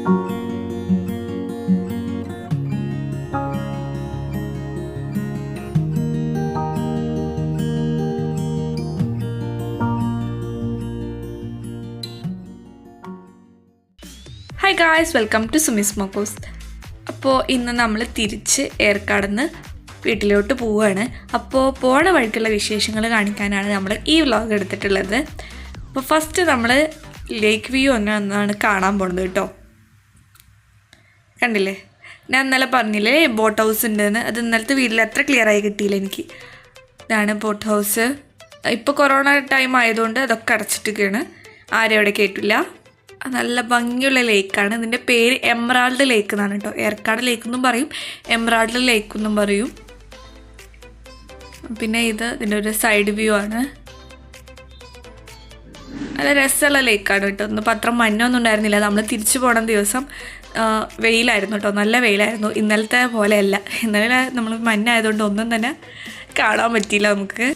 Hi guys, welcome to സുമിസ് മോക്കോസ്. അപ്പോൾ ഇന്ന് നമ്മൾ തിരിച്ച് ഏർക്കാടുന്ന് വീട്ടിലോട്ട് പോവുകയാണ്. അപ്പോൾ പോണ വഴിക്കുള്ള വിശേഷങ്ങൾ കാണിക്കാനാണ് നമ്മൾ ഈ വ്ലോഗ് എടുത്തിട്ടുള്ളത്. അപ്പോൾ ഫസ്റ്റ് നമ്മൾ ലേക്ക് വ്യൂ ഒന്നാണ് കാണാൻ പോകുന്നത് കേട്ടോ. കണ്ടില്ലേ, ഞാൻ ഇന്നലെ പറഞ്ഞില്ലേ ബോട്ട് ഹൗസ് ഉണ്ടെന്ന്. അത് ഇന്നലത്തെ വീട്ടിൽ അത്ര ക്ലിയർ ആയി കിട്ടിയില്ല എനിക്ക്. ഇതാണ് ബോട്ട് ഹൗസ്. ഇപ്പോൾ കൊറോണ ടൈം ആയതുകൊണ്ട് അതൊക്കെ അടച്ചിട്ടൊക്കെയാണ്, ആരും അവിടെ കേട്ടില്ല. നല്ല ഭംഗിയുള്ള ലേക്കാണ്. ഇതിൻ്റെ പേര് എമറാൾഡ് ലേക്ക് എന്നാണ് കേട്ടോ. ഏർക്കാട് ലേക്ക് എന്നും പറയും, എമറാൾഡ് ലേക്ക് എന്നും പറയും. പിന്നെ ഇതിൻ്റെ ഒരു സൈഡ് വ്യൂ ആണ്. നല്ല രസമുള്ള ലേക്കാണ് കേട്ടോ. ഒന്നും പത്രം മഞ്ഞൊന്നും ഉണ്ടായിരുന്നില്ല. നമ്മൾ തിരിച്ചു പോണ ദിവസം വെയിലായിരുന്നു കേട്ടോ, നല്ല വെയിലായിരുന്നു. ഇന്നലത്തെ പോലെയല്ല. ഇന്നലെ നമ്മൾ മഞ്ഞായതുകൊണ്ട് ഒന്നും തന്നെ കാണാൻ പറ്റിയില്ല നമുക്ക്.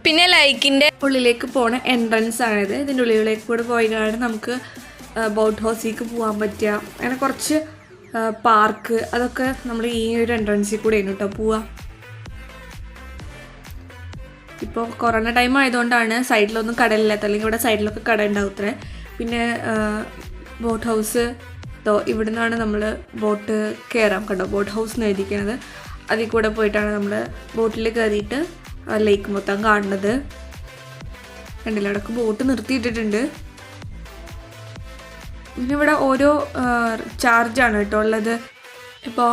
പിന്നെ ലൈക്കിൻ്റെ ഉള്ളിലേക്ക് പോണ എൻട്രൻസ് ആണിത്. ഇതിൻ്റെ ഉള്ളിലേക്ക് കൂടെ പോയിട്ടാണ് നമുക്ക് ബോട്ട് ഹൗസിലേക്ക് പോകാൻ പറ്റുക. അങ്ങനെ കുറച്ച് പാർക്ക് അതൊക്കെ നമ്മൾ ഈ ഒരു എൻട്രൻസിൽ കൂടെ ആണ് കേട്ടോ പോവുക. ഇപ്പോൾ കൊറോണ ടൈം ആയതുകൊണ്ടാണ് സൈഡിലൊന്നും കടലില്ലാത്ത, അല്ലെങ്കിൽ ഇവിടെ സൈഡിലൊക്കെ കട ഉണ്ടാവത്രേ. പിന്നെ ബോട്ട് ഹൗസ് ഇവിടെ നിന്നാണ് നമ്മൾ ബോട്ട് കയറാം കേട്ടോ. ബോട്ട് ഹൗസ് എന്ന് എഴുതിക്കുന്നത്. അതിൽ കൂടെ പോയിട്ടാണ് നമ്മൾ ബോട്ടിൽ കയറിയിട്ട് ലേക്ക് മൊത്തം കാണുന്നത്. കണ്ടില്ല, അവിടെയൊക്കെ ബോട്ട് നിർത്തിയിട്ടിട്ടുണ്ട്. പിന്നെ ഇവിടെ ഓരോ ചാർജാണ് കേട്ടോ ഉള്ളത്. ഇപ്പോൾ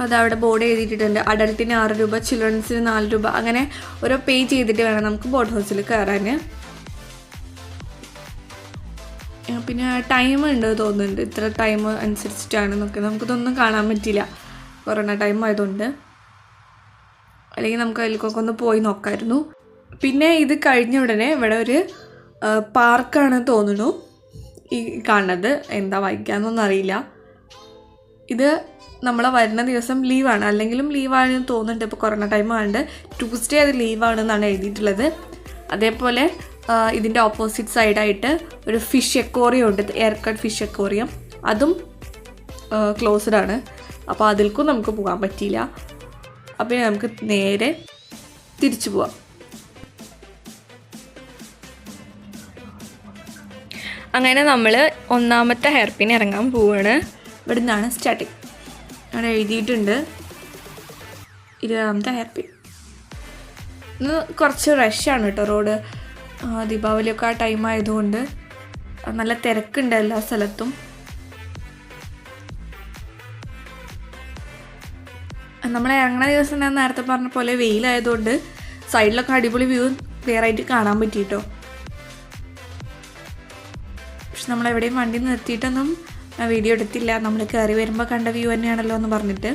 അതവിടെ ബോർഡ് എഴുതിയിട്ടുണ്ട്. അഡൽട്ടിന് 6 രൂപ, ചിൽഡ്രൻസിന് 4 രൂപ, അങ്ങനെ ഓരോ പേ ചെയ്തിട്ട് വേണം നമുക്ക് ബോട്ട് ഹൗസിൽ കയറാൻ. പിന്നെ ടൈം ഉണ്ട് തോന്നുന്നുണ്ട്, ഇത്ര ടൈം അനുസരിച്ചിട്ടാണെന്നൊക്കെ. നമുക്കിതൊന്നും കാണാൻ പറ്റില്ല കൊറോണ ടൈം ആയതുകൊണ്ട്. അല്ലെങ്കിൽ നമുക്ക് അതിലേക്കൊക്കെ ഒന്ന് പോയി നോക്കാമായിരുന്നു. പിന്നെ ഇത് കഴിഞ്ഞ ഉടനെ ഇവിടെ ഒരു പാർക്കാണ് തോന്നുന്നു ഈ കാണുന്നത്. എന്താ വായിക്കാമെന്നൊന്നും അറിയില്ല. ഇത് നമ്മൾ വരുന്ന ദിവസം ലീവാണ്, അല്ലെങ്കിലും ലീവാണെന്ന് തോന്നുന്നുണ്ട്. ഇപ്പോൾ കൊറോണ ടൈം ആയതുകൊണ്ട് ട്യൂസ്ഡേ അത് ലീവാണെന്നാണ് എഴുതിയിട്ടുള്ളത്. അതേപോലെ ഇതിൻ്റെ ഓപ്പോസിറ്റ് സൈഡായിട്ട് ഒരു ഫിഷ് അക്വേറിയം ഉണ്ട്, ഏർക്കാട് ഫിഷ് അക്വേറിയം. അതും ക്ലോസ്ഡ് ആണ്. അപ്പോൾ അതിൽക്കും നമുക്ക് പോകാൻ പറ്റിയില്ല. അപ്പോൾ നമുക്ക് നേരെ തിരിച്ചു പോവാം. അങ്ങനെ നമ്മൾ ഒന്നാമത്തെ ഹെയർ പിൻ ഇറങ്ങാൻ പോവുകയാണ്. ഇവിടെ നിന്നാണ് സ്റ്റാർട്ടിങ്. അവിടെ എഴുതിയിട്ടുണ്ട് 20ാമത്തെ ഹെയർ പിൻ. ഇന്ന് കുറച്ച് റഷാണ് കേട്ടോ റോഡ്. ദീപാവലിയൊക്കെ ആ ടൈം ആയതുകൊണ്ട് നല്ല തിരക്കുണ്ട് എല്ലാ സ്ഥലത്തും. നമ്മൾ ഇറങ്ങുന്ന ദിവസം ഞാൻ നേരത്തെ പറഞ്ഞ പോലെ വെയിലായതുകൊണ്ട് സൈഡിലൊക്കെ അടിപൊളി വ്യൂ ക്ലിയർ ആയിട്ട് കാണാൻ പറ്റിയിട്ടോ. പക്ഷെ നമ്മളെവിടെയും വണ്ടി നിർത്തിയിട്ടൊന്നും വീഡിയോ എടുത്തില്ല. നമ്മൾ കയറി വരുമ്പോൾ കണ്ട വ്യൂ തന്നെയാണല്ലോ എന്ന് പറഞ്ഞിട്ട്.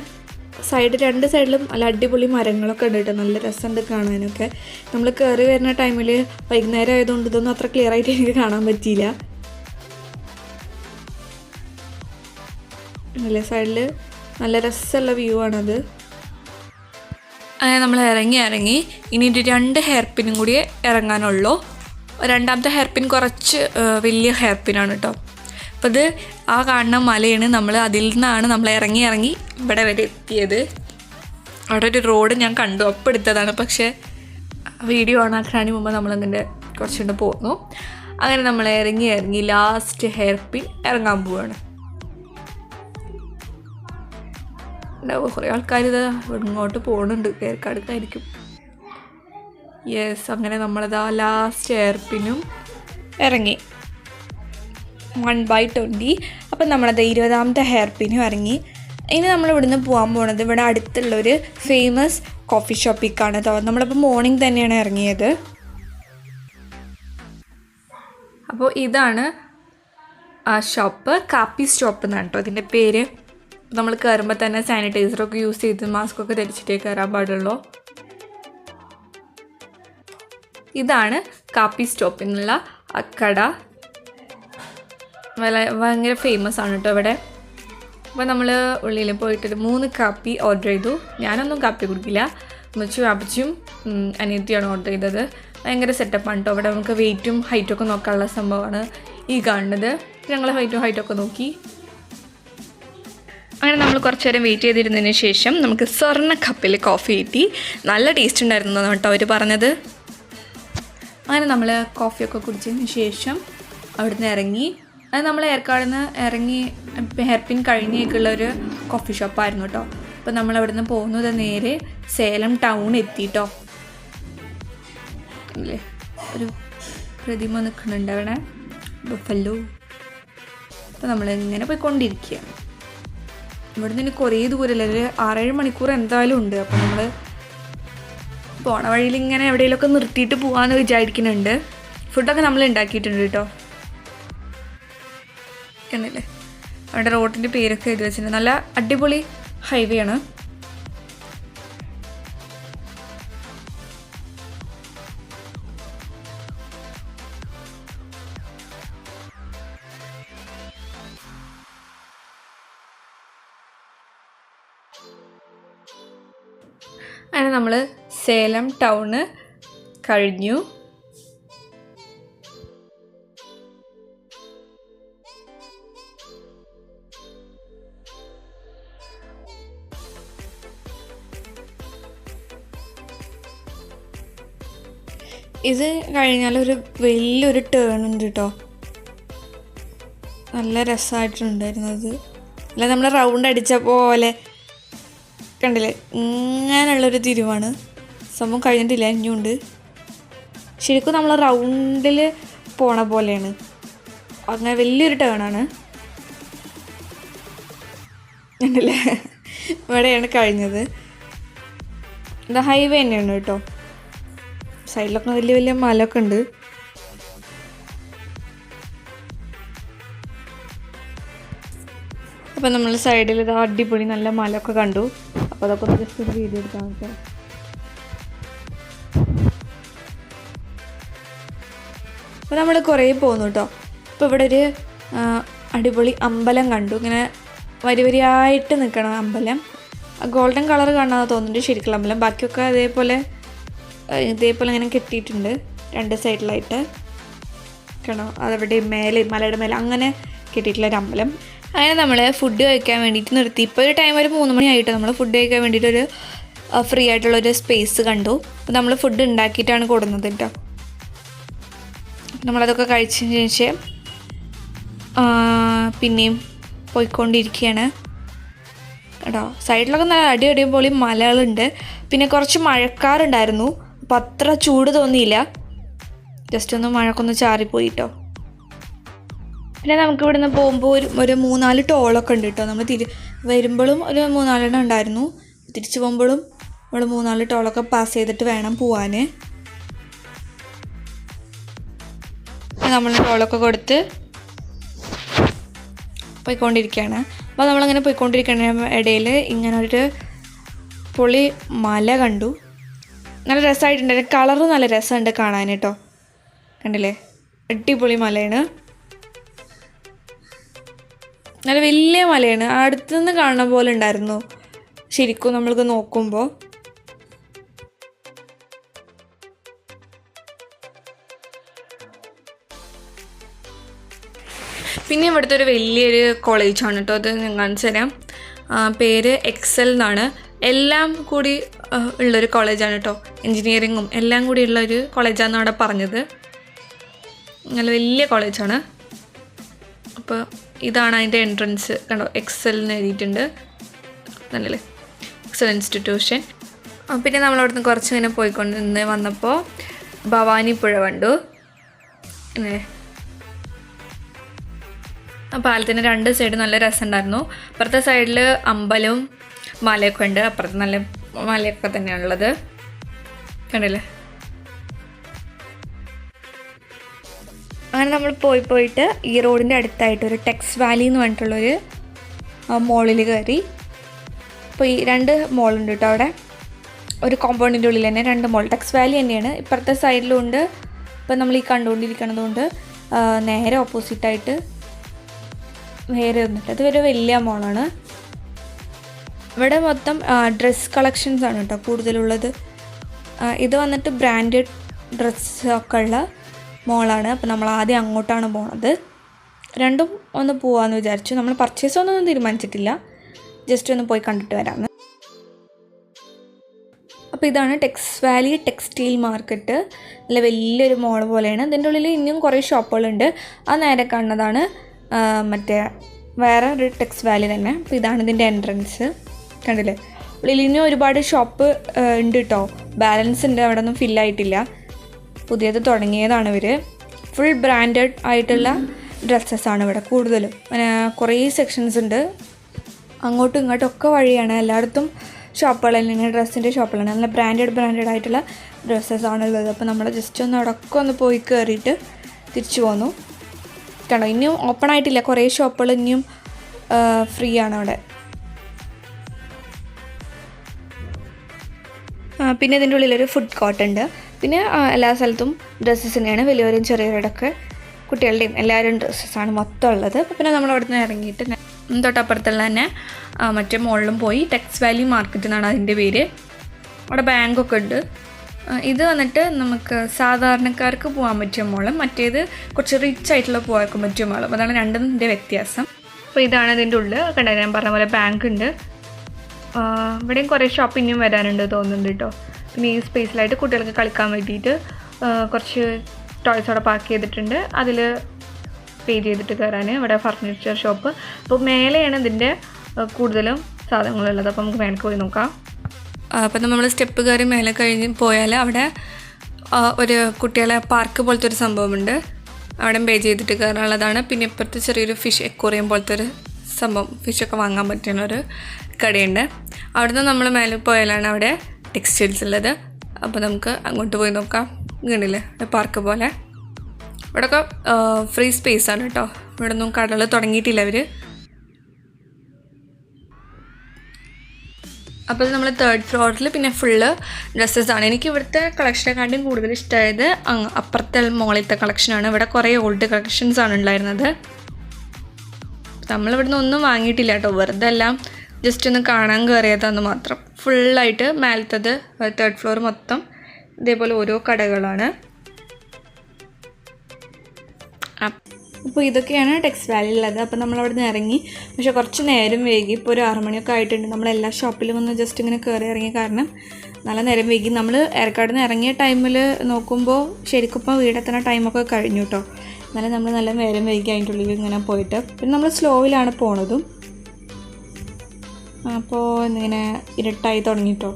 രണ്ട് സൈഡിലും നല്ല അടിപൊളി മരങ്ങളൊക്കെ ഉണ്ട് കേട്ടോ. നല്ല രസമുണ്ട് കാണാനൊക്കെ. നമ്മൾ കയറി വരുന്ന ടൈമിൽ വൈകുന്നേരം ആയതുകൊണ്ട് ഇതൊന്നും അത്ര ക്ലിയർ ആയിട്ട് എനിക്ക് കാണാൻ പറ്റിയില്ല. അല്ലേ, സൈഡിൽ നല്ല രസമുള്ള വ്യൂ ആണത്. അങ്ങനെ നമ്മൾ ഇറങ്ങി ഇനി 2 ഹെയർ പിന്നും കൂടി ഇറങ്ങാനുള്ളൂ. 2ാമത്തെ ഹെയർ പിൻ കുറച്ച് വലിയ ഹെയർ പിന്നാണ് കേട്ടോ. അപ്പോൾ ഇത് ആ കാണുന്ന മലയാണ്. നമ്മൾ അതിൽ നിന്നാണ് നമ്മൾ ഇറങ്ങി ഇവിടെ വരെ എത്തിയത്. അവിടെ ഒരു റോഡ് ഞാൻ കണ്ടു, അപ്പം എടുത്തതാണ്. പക്ഷേ വീഡിയോ ഓണാക്കാൻ മുമ്പ് നമ്മളതിൻ്റെ കുറച്ചുകൊണ്ട് പോന്നു. അങ്ങനെ നമ്മൾ ഇറങ്ങി ലാസ്റ്റ് ഹെയർ പിൻ ഇറങ്ങാൻ പോവുകയാണ്. കുറേ ആൾക്കാർ ഇത് ഇങ്ങോട്ട് പോകുന്നുണ്ട്, ഏർക്കാടുക്കായിരിക്കും. യെസ്, അങ്ങനെ നമ്മളത് ആ ലാസ്റ്റ് ഹെയർ പിന്നും ഇറങ്ങി 1/20. അപ്പം നമ്മളത് 20ാമത്തെ ഹെയർ പിന്നും ഇറങ്ങി. ഇനി നമ്മൾ ഇവിടുന്ന് പോകാൻ പോകുന്നത് ഇവിടെ അടുത്തുള്ളൊരു ഫേമസ് കോഫി ഷോപ്പിലേക്കാണ് കേട്ടോ. നമ്മളിപ്പോൾ മോർണിംഗ് തന്നെയാണ് ഇറങ്ങിയത്. അപ്പോൾ ഇതാണ് ആ ഷോപ്പ്, കാപ്പി സ്റ്റോപ്പ് എന്നാണ് കേട്ടോ ഇതിൻ്റെ പേര്. നമ്മൾ കയറുമ്പോൾ തന്നെ സാനിറ്റൈസറൊക്കെ യൂസ് ചെയ്ത് മാസ്കൊക്കെ ധരിച്ചിട്ടേ കയറാൻ പാടുള്ളൂ. ഇതാണ് കാപ്പി സ്റ്റോപ്പിൽ നിന്നുള്ള കട. ഭയങ്കര ഫേമസ് ആണ് കേട്ടോ ഇവിടെ. അപ്പോൾ നമ്മൾ ഉള്ളിൽ പോയിട്ടൊരു 3 കാപ്പി ഓർഡർ ചെയ്തു. ഞാനൊന്നും കാപ്പി കുടിക്കില്ല, ഉമ്മച്ചും അപ്പച്ചും അനിയത്തിയാണ് ഓർഡർ ചെയ്തത്. ഭയങ്കര സെറ്റപ്പാണ് കേട്ടോ. അവിടെ നമുക്ക് വെയിറ്റും ഹൈറ്റൊക്കെ നോക്കാനുള്ള സംഭവമാണ് ഈ കാണുന്നത്. ഞങ്ങൾ ഹൈറ്റൊക്കെ നോക്കി. അങ്ങനെ നമ്മൾ കുറച്ച് നേരം വെയിറ്റ് ചെയ്തിരുന്നതിന് ശേഷം നമുക്ക് സ്വർണ്ണ കപ്പിൽ കോഫി കിട്ടി. നല്ല ടേസ്റ്റ് ഉണ്ടായിരുന്നു കേട്ടോ അവർ പറഞ്ഞത്. അങ്ങനെ നമ്മൾ കോഫിയൊക്കെ കുടിച്ചതിന് ശേഷം അവിടുന്ന് ഇറങ്ങി. അത് നമ്മൾ ഏർക്കാട് നിന്ന് ഇറങ്ങി ഹെയർപിൻ കഴിഞ്ഞേക്കുള്ളൊരു കോഫി ഷോപ്പായിരുന്നു കേട്ടോ. അപ്പോൾ നമ്മൾ അവിടുന്ന് പോകുന്നത് നേരെ സേലം ടൗൺ എത്തിയിട്ടോ. അല്ലേ ഒരു പ്രതിമ നിൽക്കുന്നുണ്ട് അവിടെ, ബഫല്ലോ. അപ്പോൾ നമ്മളിങ്ങനെ പോയിക്കൊണ്ടിരിക്കുകയാണ്. ഇവിടെ നിന്ന് കുറേ ദൂരമല്ല, ഒരു 6-7 മണിക്കൂർ എന്തായാലും ഉണ്ട്. അപ്പോൾ നമ്മൾ പോണ വഴിയിൽ ഇങ്ങനെ എവിടെയെങ്കിലുമൊക്കെ നിർത്തിയിട്ട് പോകാമെന്ന് വിചാരിക്കുന്നുണ്ട്. ഫുഡൊക്കെ നമ്മൾ ഉണ്ടാക്കിയിട്ടുണ്ട് കേട്ടോ. കണ്ടില്ലേ അവിടെ റോഡിൻ്റെ പേരൊക്കെ എഴുതി വെച്ചിട്ടുണ്ട്. നല്ല അടിപൊളി ഹൈവേ ആണ്. അങ്ങനെ നമ്മൾ സേലം ടൗണ് കഴിഞ്ഞു. ഇത് കഴിഞ്ഞാലൊരു വലിയൊരു ടേൺ ഉണ്ട് കേട്ടോ. നല്ല രസമായിട്ടുണ്ടായിരുന്നത്. അല്ല നമ്മൾ റൗണ്ട് അടിച്ച പോലെ കണ്ടില്ലേ, ഇങ്ങനെയുള്ളൊരു തിരിവാണ്. സംഭവം കഴിഞ്ഞിട്ടില്ല, ഇനിയുണ്ട്. ശരിക്കും നമ്മൾ റൗണ്ടിൽ പോണ പോലെയാണ്. അങ്ങനെ വലിയൊരു ടേണാണ്. കണ്ടില്ലേ ഇവിടെയാണ് കഴിഞ്ഞത്. ഇത് ഹൈവേ തന്നെയാണ് കേട്ടോ. സൈഡിലൊക്കെ വലിയ വലിയ മലയൊക്കെ ഉണ്ട്. അപ്പം നമ്മൾ സൈഡിൽ ഇത് അടിപൊളി നല്ല മലയൊക്കെ കണ്ടു. അപ്പോൾ അതൊക്കെ ഒന്ന് ജസ്റ്റ് ഒരു വീഡിയോ എടുക്കാൻ പറ്റും. അപ്പോൾ നമ്മൾ കുറേ പോകുന്നു കേട്ടോ. ഇപ്പോൾ ഇവിടെ ഒരു അടിപൊളി അമ്പലം കണ്ടു. ഇങ്ങനെ വരിവരിയായിട്ട് നിൽക്കണം അമ്പലം. ഗോൾഡൻ കളർ കാണാതെ തോന്നുന്നുണ്ട് ശരിക്കുള്ള അമ്പലം. ബാക്കിയൊക്കെ ഇതേപോലെ ഇങ്ങനെ കെട്ടിയിട്ടുണ്ട് 2 സൈഡിലായിട്ട്. കാണോ അതവിടെ മേലെ മലയുടെ മേലെ അങ്ങനെ കെട്ടിയിട്ടുള്ളൊരു അമ്പലം. അങ്ങനെ നമ്മൾ ഫുഡ് കഴിക്കാൻ വേണ്ടിയിട്ട് നിർത്തി. ഇപ്പോൾ ഒരു ടൈം ഒരു 3 മണിയായിട്ട് നമ്മൾ ഫുഡ് കഴിക്കാൻ വേണ്ടിയിട്ടൊരു ഫ്രീ ആയിട്ടുള്ളൊരു സ്പേസ് കണ്ടു. അപ്പോൾ നമ്മൾ ഫുഡ് ഉണ്ടാക്കിയിട്ടാണ് കൊടുക്കുന്നത് കേട്ടോ. നമ്മളതൊക്കെ കഴിച്ചതിന് ശേഷം പിന്നെയും പോയിക്കൊണ്ടിരിക്കുകയാണ് കേട്ടോ. സൈഡിലൊക്കെ നല്ല അടിപൊളി മലകളുണ്ട്. പിന്നെ കുറച്ച് മഴക്കാറുണ്ടായിരുന്നു. അപ്പോൾ അത്ര ചൂട് തോന്നിയില്ല. ജസ്റ്റ് ഒന്ന് മഴക്കൊന്ന് ചാറിപ്പോയി കേട്ടോ. പിന്നെ നമുക്ക് ഇവിടെ നിന്ന് പോകുമ്പോൾ ഒരു 3-4 ടോളൊക്കെ ഉണ്ട് കേട്ടോ. നമ്മൾ വരുമ്പോഴും ഒരു 3-4 ഉണ്ടായിരുന്നു. തിരിച്ചു പോകുമ്പോഴും നമ്മൾ 3-4 ടോളൊക്കെ പാസ് ചെയ്തിട്ട് വേണം പോവാൻ. നമ്മൾ ടോളൊക്കെ കൊടുത്ത് പോയിക്കൊണ്ടിരിക്കുകയാണ്. അപ്പോൾ നമ്മളിങ്ങനെ പോയിക്കൊണ്ടിരിക്കുന്ന ഇടയിൽ ഇങ്ങനെ ഒരു പൊളി മല കണ്ടു. നല്ല രസമായിട്ടുണ്ട്. കളറ് നല്ല രസമുണ്ട് കാണാൻ കേട്ടോ. കണ്ടില്ലേ അടിപൊളി മലയാണ്. നല്ല വലിയ മലയാണ്. അടുത്തുനിന്ന് കാണുന്ന പോലെ ഉണ്ടായിരുന്നു ശരിക്കും നമ്മൾക്ക് നോക്കുമ്പോൾ. പിന്നെ ഇവിടുത്തെ ഒരു വലിയൊരു കോളേജാണ് കേട്ടോ. അത് ഞാൻ കാണിച്ചു തരാം. പേര് എക്സൽ എന്നാണ്. എല്ലാം കൂടി ഉള്ളൊരു കോളേജാണ് കേട്ടോ. എൻജിനീയറിങ്ങും എല്ലാം കൂടി ഉള്ളൊരു കോളേജാണെന്ന് അവിടെ പറഞ്ഞത്. നല്ല വലിയ കോളേജാണ്. അപ്പോൾ ഇതാണ് അതിൻ്റെ എൻട്രൻസ് കണ്ടോ. എക്സൽ എന്ന് എഴുതിയിട്ടുണ്ട്. നല്ലല്ലേ എക്സൽ ഇൻസ്റ്റിറ്റ്യൂഷൻ. പിന്നെ നമ്മളവിടുന്ന് കുറച്ച് ഇങ്ങനെ പോയിക്കൊണ്ടിരുന്ന് വന്നപ്പോൾ ഭവാനി പുഴ കണ്ടു. അല്ലേ ആ പാലത്തിന് 2 സൈഡ് നല്ല രസമുണ്ടായിരുന്നു. അപ്പുറത്തെ സൈഡിൽ അമ്പലവും മലയൊക്കെ ഉണ്ട്. അപ്പുറത്ത് നല്ല മലയൊക്കെ തന്നെയാണുള്ളത്. കണ്ടില്ലേ അങ്ങനെ നമ്മൾ പോയിട്ട് ഈ റോഡിൻ്റെ അടുത്തായിട്ട് ഒരു ടെക്സ് വാലി എന്ന് പറഞ്ഞിട്ടുള്ളൊരു മോളിൽ കയറി. അപ്പോൾ ഈ 2 മോളുണ്ട് കേട്ടോ അവിടെ. ഒരു കോമ്പൗണ്ടിൻ്റെ ഉള്ളിൽ തന്നെ 2 മോൾ. ടെക്സ് വാലി തന്നെയാണ്. ഇപ്പുറത്തെ സൈഡിലും ഉണ്ട്. ഇപ്പം നമ്മൾ ഈ കണ്ടുകൊണ്ടിരിക്കണതുകൊണ്ട് നേരെ ഓപ്പോസിറ്റായിട്ട് വേറെ വന്നിട്ട് അത് ഒരു വലിയ മോളാണ്. ഇവിടെ മൊത്തം ഡ്രസ് കളക്ഷൻസ് ആണ് കേട്ടോ കൂടുതലുള്ളത്. ഇത് വന്നിട്ട് ബ്രാൻഡഡ് ഡ്രസ്സൊക്കെ ഉള്ള മോളാണ്. അപ്പോൾ നമ്മൾ ആദ്യം അങ്ങോട്ടാണ് പോണത്. രണ്ടും ഒന്ന് പോവാമെന്ന് വിചാരിച്ചു. നമ്മൾ പർച്ചേസ് ഒന്നും തീരുമാനിച്ചിട്ടില്ല, ജസ്റ്റ് ഒന്ന് പോയി കണ്ടിട്ട് വരാമെന്ന്. അപ്പോൾ ഇതാണ് ടെക്സ് വാലി ടെക്സ്റ്റൈൽ മാർക്കറ്റ്. നല്ല വലിയൊരു മോൾ പോലെയാണ്. ഇതിൻ്റെ ഉള്ളിൽ ഇനിയും കുറേ ഷോപ്പുകളുണ്ട്. ആ നേരെ കാണുന്നതാണ് മറ്റേ വേറെ ഒരു ടെക്സ് വാലി തന്നെ. അപ്പോൾ ഇതാണ് ഇതിൻ്റെ എൻട്രൻസ്, കണ്ടില്ലേ. ഉള്ളിൽ ഇനിയും ഒരുപാട് ഷോപ്പ് ഉണ്ട് കേട്ടോ. ബാലൻസ് ഉണ്ട്, അവിടെ ഒന്നും ഫില്ലായിട്ടില്ല. പുതിയത് തുടങ്ങിയതാണ് ഇവർ. ഫുൾ ബ്രാൻഡഡ് ആയിട്ടുള്ള ഡ്രസ്സസ്സാണ് ഇവിടെ കൂടുതലും. കുറേ സെക്ഷൻസ് ഉണ്ട്, അങ്ങോട്ടും ഇങ്ങോട്ടും ഒക്കെ വഴിയാണ്. എല്ലായിടത്തും ഷോപ്പുകൾ തന്നെ, ഡ്രസ്സിൻ്റെ ഷോപ്പുകളാണ്. നല്ല ബ്രാൻഡഡ് ആയിട്ടുള്ള ഡ്രസ്സസ്സാണുള്ളത്. അപ്പോൾ നമ്മൾ ജസ്റ്റ് ഒന്ന് അടക്കം ഒന്ന് പോയി കയറിയിട്ട് തിരിച്ചു പോന്നു. കണ്ടോ, ഇനിയും ഓപ്പൺ ആയിട്ടില്ല. കുറേ ഷോപ്പുകൾ ഇനിയും ഫ്രീ ആണ് അവിടെ. പിന്നെ ഇതിൻ്റെ ഉള്ളിലൊരു ഫുഡ് കോർട്ട് ഉണ്ട്. പിന്നെ എല്ലാ സ്ഥലത്തും ഡ്രസ്സസ് തന്നെയാണ്, വലിയവരും ചെറിയവരുടെയൊക്കെ, കുട്ടികളുടെയും എല്ലാവരും ഡ്രസ്സസ്സാണ് മൊത്തം ഉള്ളത്. അപ്പോൾ പിന്നെ നമ്മൾ അവിടെ നിന്ന് ഇറങ്ങിയിട്ട് തൊട്ടപ്പുറത്തുള്ള തന്നെ മറ്റേ മോളിലും പോയി. ടെക്സ് വാലി മാർക്കറ്റ് എന്നാണ് അതിൻ്റെ പേര്. അവിടെ ബാങ്കൊക്കെ ഉണ്ട്. ഇത് വന്നിട്ട് നമുക്ക് സാധാരണക്കാർക്ക് പോകാൻ പറ്റിയ മോളും മറ്റേത് കുറച്ച് റിച്ച് ആയിട്ടുള്ള പോകാൻ പറ്റിയ മോളും, അതാണ് രണ്ടിൻ്റെ വ്യത്യാസം. അപ്പോൾ ഇതാണ് ഇതിൻ്റെ ഉള്ളിൽ കണ്ടത്. ഞാൻ പറഞ്ഞ പോലെ ബാങ്ക് ഉണ്ട്. ഇവിടെയും കുറേ ഷോപ്പിങ്ങും വരാനുണ്ട് തോന്നുന്നുണ്ട് കേട്ടോ. പിന്നെ ഈ സ്പേസിലായിട്ട് കുട്ടികൾക്ക് കളിക്കാൻ വേണ്ടിയിട്ട് കുറച്ച് ടോയ്സ് അവിടെ പാർക്ക് ചെയ്തിട്ടുണ്ട്. അതിൽ പേ ചെയ്തിട്ട് കയറാൻ. ഇവിടെ ഫർണിച്ചർ ഷോപ്പ്. അപ്പോൾ മേലെയാണ് ഇതിൻ്റെ കൂടുതലും സാധനങ്ങളുള്ളത്. അപ്പോൾ നമുക്ക് മേലേക്ക് പോയി നോക്കാം. അപ്പം നമ്മൾ സ്റ്റെപ്പ് കയറി മേലെ കഴിഞ്ഞ് പോയാൽ അവിടെ ഒരു കുട്ടികളെ പാർക്ക് പോലത്തെ ഒരു സംഭവമുണ്ട്. അവിടെ പേ ചെയ്തിട്ട് കയറാനുള്ളതാണ്. പിന്നെ ഇപ്പുറത്ത് ചെറിയൊരു ഫിഷ് എക്വേറിയം പോലത്തെ ഒരു സംഭവം, ഫിഷൊക്കെ വാങ്ങാൻ പറ്റുന്നൊരു കടയുണ്ട്. അവിടുന്ന് നമ്മൾ മേലെ പോയാലാണ് അവിടെ ടെക്സ്റ്റൈൽസ് ഉള്ളത്. അപ്പോൾ നമുക്ക് അങ്ങോട്ട് പോയി നോക്കാം. കണ്ടില്ലേ, പാർക്ക് പോലെ. ഇവിടെയൊക്കെ ഫ്രീ സ്പേസാണ് കേട്ടോ. ഇവിടെ ഒന്നും കടകൾ തുടങ്ങിയിട്ടില്ല അവർ. അപ്പോൾ നമ്മൾ 3rd ഫ്ലോറിൽ പിന്നെ ഫുള്ള് ഡ്രസ്സസ്സാണ്. എനിക്ക് ഇവിടുത്തെ കളക്ഷനെക്കാട്ടും കൂടുതൽ ഇഷ്ടമായത് അപ്പുറത്തെ മോളിലത്തെ കളക്ഷനാണ്. ഇവിടെ കുറേ ഓൾഡ് കളക്ഷൻസാണ് ഉണ്ടായിരുന്നത്. നമ്മളിവിടുന്ന് ഒന്നും വാങ്ങിയിട്ടില്ല കേട്ടോ, വെറുതെ എല്ലാം ജസ്റ്റ് ഒന്ന് കാണാൻ കയറിയതാന്ന് മാത്രം. ഫുള്ളായിട്ട് മേലത്തത് 3rd ഫ്ലോർ മൊത്തം ഇതേപോലെ ഓരോ കടകളാണ്. അപ്പോൾ ഇതൊക്കെയാണ് ടെക്സ് വാലിയിലുള്ളത്. അപ്പോൾ നമ്മളവിടെ നിന്ന് ഇറങ്ങി, പക്ഷേ കുറച്ച് നേരം വൈകി. ഇപ്പോൾ ഒരു 6 മണിയൊക്കെ ആയിട്ടുണ്ട്. നമ്മളെല്ലാ ഷോപ്പിലും ഒന്ന് ജസ്റ്റ് ഇങ്ങനെ കയറി ഇറങ്ങി, കാരണം നല്ല നേരം വൈകി. നമ്മൾ ഏർക്കാട് നിന്ന് ഇറങ്ങിയ ടൈമിൽ നോക്കുമ്പോൾ ശരിക്കും ഇപ്പോൾ വീടെത്തുന്ന ടൈമൊക്കെ കഴിഞ്ഞു കേട്ടോ. എന്നാലും നമ്മൾ നല്ല നേരം വൈകി അതിൻ്റെ ഉള്ളിൽ ഇങ്ങനെ പോയിട്ട്. പിന്നെ നമ്മൾ സ്ലോവിലാണ് പോണതും. അപ്പോൾ ഇങ്ങനെ ഇരുട്ടായി തുടങ്ങിയിട്ടോ.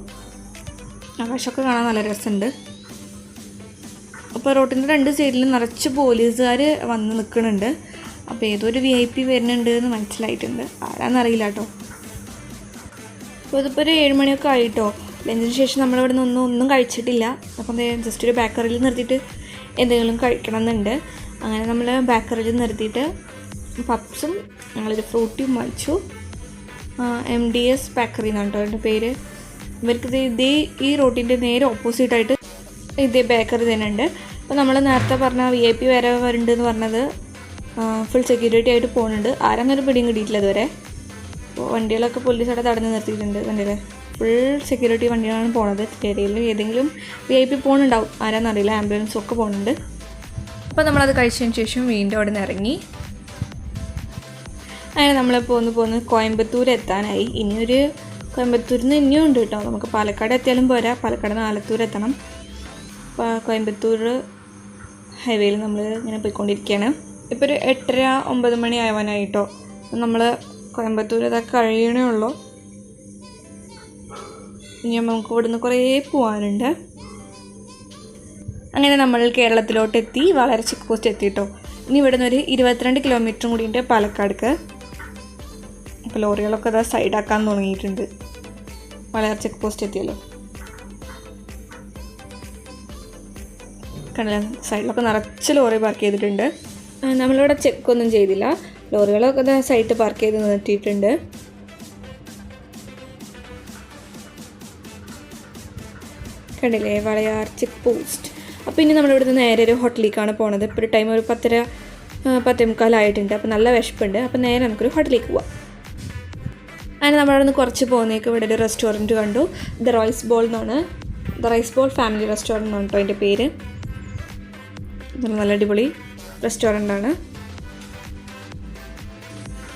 ആകാശമൊക്കെ കാണാൻ നല്ല രസമുണ്ട്. അപ്പോൾ റോട്ടിൻ്റെ 2 സൈഡിലും നിറച്ച് പോലീസുകാർ വന്ന് നിൽക്കുന്നുണ്ട്. അപ്പോൾ ഏതൊരു VIP വരുന്നുണ്ട് എന്ന് മനസ്സിലായിട്ടുണ്ട്. ആരാന്നറിയില്ല കേട്ടോ. അപ്പോൾ ഇതിപ്പോൾ ഒരു 7 മണിയൊക്കെ ആയിട്ടോ. ലഞ്ചിന് ശേഷം നമ്മളിവിടെ നിന്ന് ഒന്നും കഴിച്ചിട്ടില്ല. അപ്പം ജസ്റ്റ് ഒരു ബേക്കറിയിൽ നിർത്തിയിട്ട് എന്തെങ്കിലും കഴിക്കണം എന്നുണ്ട്. അങ്ങനെ നമ്മൾ ബേക്കറിയിൽ നിർത്തിയിട്ട് പപ്സും ഞങ്ങളൊരു ഫ്രൂട്ടിയും വാങ്ങിച്ചു. MDS ബേക്കറി എന്നാണ് കേട്ടോ എൻ്റെ പേര്. ഇവർക്ക് ഇതേ ഈ റോട്ടിൻ്റെ നേരെ ഓപ്പോസിറ്റായിട്ട് ഇതേ ബേക്കറി തന്നെ ഉണ്ട്. അപ്പോൾ നമ്മൾ നേരത്തെ പറഞ്ഞ VIP വരെ വരുന്നുണ്ടെന്ന് പറഞ്ഞത് ഫുൾ സെക്യൂരിറ്റി ആയിട്ട് പോകുന്നുണ്ട്. ആരാന്നൊരു പിടിയും കിട്ടിയിട്ടില്ല ഇതുവരെ. അപ്പോൾ വണ്ടികളൊക്കെ പോലീസ് അവിടെ തടഞ്ഞ് നിർത്തിയിട്ടുണ്ട്. കണ്ടില്ലേ, ഫുൾ സെക്യൂരിറ്റി വണ്ടികളാണ് പോകുന്നത്. ഏരിയയിൽ ഏതെങ്കിലും VIP പോകുന്നുണ്ടാവും, ആരാന്നറിയില്ല. ആംബുലൻസും ഒക്കെ പോകുന്നുണ്ട്. അപ്പോൾ നമ്മളത് കഴിച്ചതിന് ശേഷം വീണ്ടും അവിടെ നിന്ന് ഇറങ്ങി. അങ്ങനെ നമ്മളിപ്പോൾ പോന്ന് കോയമ്പത്തൂർ എത്താനായി. ഇനിയൊരു കോയമ്പത്തൂരിൽ നിന്ന് ഇനിയും ഉണ്ട് കേട്ടോ. നമുക്ക് പാലക്കാട് എത്തിയാലും പോരാ, പാലക്കാട് നിന്ന് ആലത്തൂർ എത്തണം. അപ്പോൾ കോയമ്പത്തൂർ ഹൈവേയിൽ നമ്മൾ ഇങ്ങനെ പോയിക്കൊണ്ടിരിക്കുകയാണ്. ഇപ്പോൾ ഒരു 8:30-9 മണി ആവാനായിട്ടോ. അപ്പം നമ്മൾ കോയമ്പത്തൂർ ഇതൊക്കെ കഴിയണേ ഉള്ളൂ. ഇനി നമുക്ക് ഇവിടുന്ന് കുറേ പോകാനുണ്ട്. അങ്ങനെ നമ്മൾ കേരളത്തിലോട്ട് എത്തി, വളരെ ചെക്ക് പോസ്റ്റ് എത്തിയിട്ടോ. ഇനി ഇവിടുന്ന് ഒരു 22 കിലോമീറ്ററും കൂടിയുണ്ട് പാലക്കാടുക്ക്. അപ്പോൾ ലോറികളൊക്കെ അതാ സൈഡാക്കാൻ തുടങ്ങിയിട്ടുണ്ട്. വളരെ ചെക്ക് പോസ്റ്റ് എത്തിയല്ലോ, കണ്ടില്ല. സൈഡിലൊക്കെ നിറച്ച് ലോറി പാർക്ക് ചെയ്തിട്ടുണ്ട്. നമ്മളിവിടെ ചെക്കൊന്നും ചെയ്തില്ല. ലോറികളൊക്കെ അതാ സൈഡ് പാർക്ക് ചെയ്ത് നിർത്തിയിട്ടുണ്ട്. കണ്ടില്ലേ, വളയാർ ചെക്ക് പോസ്റ്റ്. അപ്പോൾ ഇനി നമ്മളിവിടുന്ന് നേരെ ഒരു ഹോട്ടലിലേക്കാണ് പോണത്. ഇപ്പോൾ ഒരു ടൈം ഒരു 10:30-10:45 അപ്പോൾ നല്ല വിശപ്പുണ്ട്. അപ്പോൾ നേരെ നമുക്കൊരു ഹോട്ടലിലേക്ക് പോവാം. അങ്ങനെ നമ്മളവിടെ നിന്ന് കുറച്ച് പോകുന്നേക്ക് ഇവിടെ ഒരു റെസ്റ്റോറൻറ്റ് കണ്ടു. ദ റൈസ് ബോൾ എന്നാണ്. The rice ball family restaurant എന്നാണ് കേട്ടോ അതിൻ്റെ പേര്. നല്ല അടിപൊളി റെസ്റ്റോറൻ്റാണ്.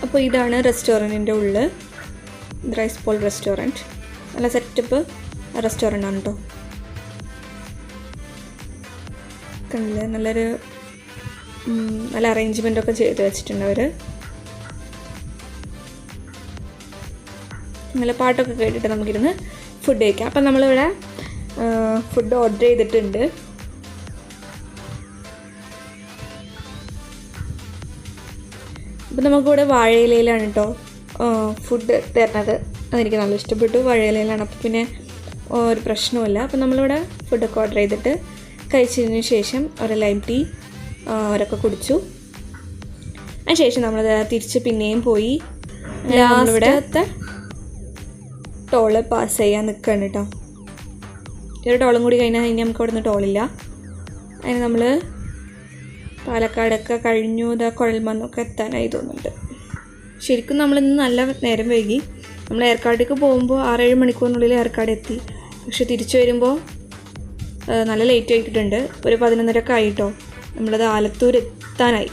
അപ്പോൾ ഇതാണ് റെസ്റ്റോറൻറ്റിൻ്റെ ഉള്ളിൽ, റൈസ് ബോൾ റെസ്റ്റോറൻറ്റ്. നല്ല സെറ്റപ്പ് റെസ്റ്റോറൻ്റ് ആണ് കേട്ടോ. കണ്ടില്ലേ, നല്ല അറേഞ്ച്മെൻ്റൊക്കെ ചെയ്ത് വെച്ചിട്ടുണ്ട് അവർ. നല്ല പാട്ടൊക്കെ കേട്ടിട്ട് നമുക്കിരുന്ന് ഫുഡ് കഴിക്കാം. അപ്പം നമ്മളിവിടെ ഫുഡ് ഓർഡർ ചെയ്തിട്ടുണ്ട്. അപ്പം നമുക്കിവിടെ വാഴയിലയിലാണ് കേട്ടോ ഫുഡ് തരുന്നത്. അതെനിക്ക് നല്ല ഇഷ്ടപ്പെട്ടു. വാഴയിലയിലാണ്, അപ്പോൾ പിന്നെ ഒരു പ്രശ്നവുമില്ല. അപ്പം നമ്മളിവിടെ ഫുഡൊക്കെ ഓർഡർ ചെയ്തിട്ട് കഴിച്ചതിന് ശേഷം ഒരു ലൈം ടീ അവരൊക്കെ കുടിച്ചു. അതിന് ശേഷം നമ്മൾ തിരിച്ച് പിന്നെയും പോയി നമ്മളിവിടുത്തെ ടോള് പാസ് ചെയ്യാൻ നിൽക്കുകയാണ് കേട്ടോ. ഒരു ടോളും കൂടി കഴിഞ്ഞാൽ ഇനി നമുക്ക് അവിടെ നിന്ന് ടോളില്ല. അതിന് നമ്മൾ പാലക്കാടൊക്കെ കഴിഞ്ഞു, കുഴൽമന്നൊക്കെ എത്താനായി തോന്നുന്നുണ്ട്. ശരിക്കും നമ്മളിന്ന് നല്ല നേരം വൈകി. നമ്മൾ ഏർക്കാടേക്ക് പോകുമ്പോൾ 6-7 മണിക്കൂറിനുള്ളിൽ ഏർക്കാട് എത്തി. പക്ഷെ തിരിച്ചു വരുമ്പോൾ നല്ല ലേറ്റ് ആയിട്ടുണ്ട്. ഒരു 11:30 ആയിട്ടോ. നമ്മളത് ആലത്തൂർ എത്താനായി.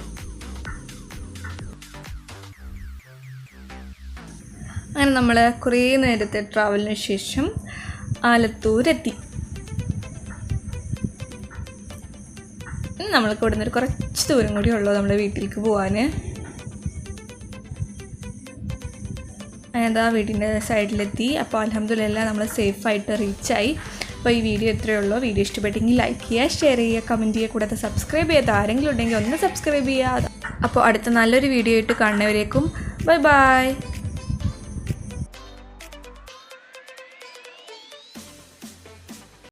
അങ്ങനെ നമ്മൾ കുറേ നേരത്തെ ട്രാവലിന് ശേഷം ആലത്തൂരെത്തി. നമ്മൾക്ക് ഇവിടെ നിന്നൊരു കുറച്ച് ദൂരം കൂടി ഉള്ളൂ നമ്മുടെ വീട്ടിലേക്ക് പോകാൻ. അതാ വീട്ടിൻ്റെ സൈഡിലെത്തി. അപ്പോൾ അൽഹംദുലില്ലാ നമ്മൾ സേഫായിട്ട് റീച്ചായി. അപ്പോൾ ഈ വീഡിയോ ഇത്രയേ ഉള്ളൂ. വീഡിയോ ഇഷ്ടപ്പെട്ടെങ്കിൽ ലൈക്ക് ചെയ്യുക, ഷെയർ ചെയ്യുക, കമൻറ്റ് ചെയ്യുക. കൂടാതെ സബ്സ്ക്രൈബ് ചെയ്യാത്ത ആരെങ്കിലും ഉണ്ടെങ്കിൽ ഒന്ന് സബ്സ്ക്രൈബ് ചെയ്യുക. അപ്പോൾ അടുത്ത നല്ലൊരു വീഡിയോ ആയിട്ട് കാണുന്നവരേക്കും ബൈ ബൈ.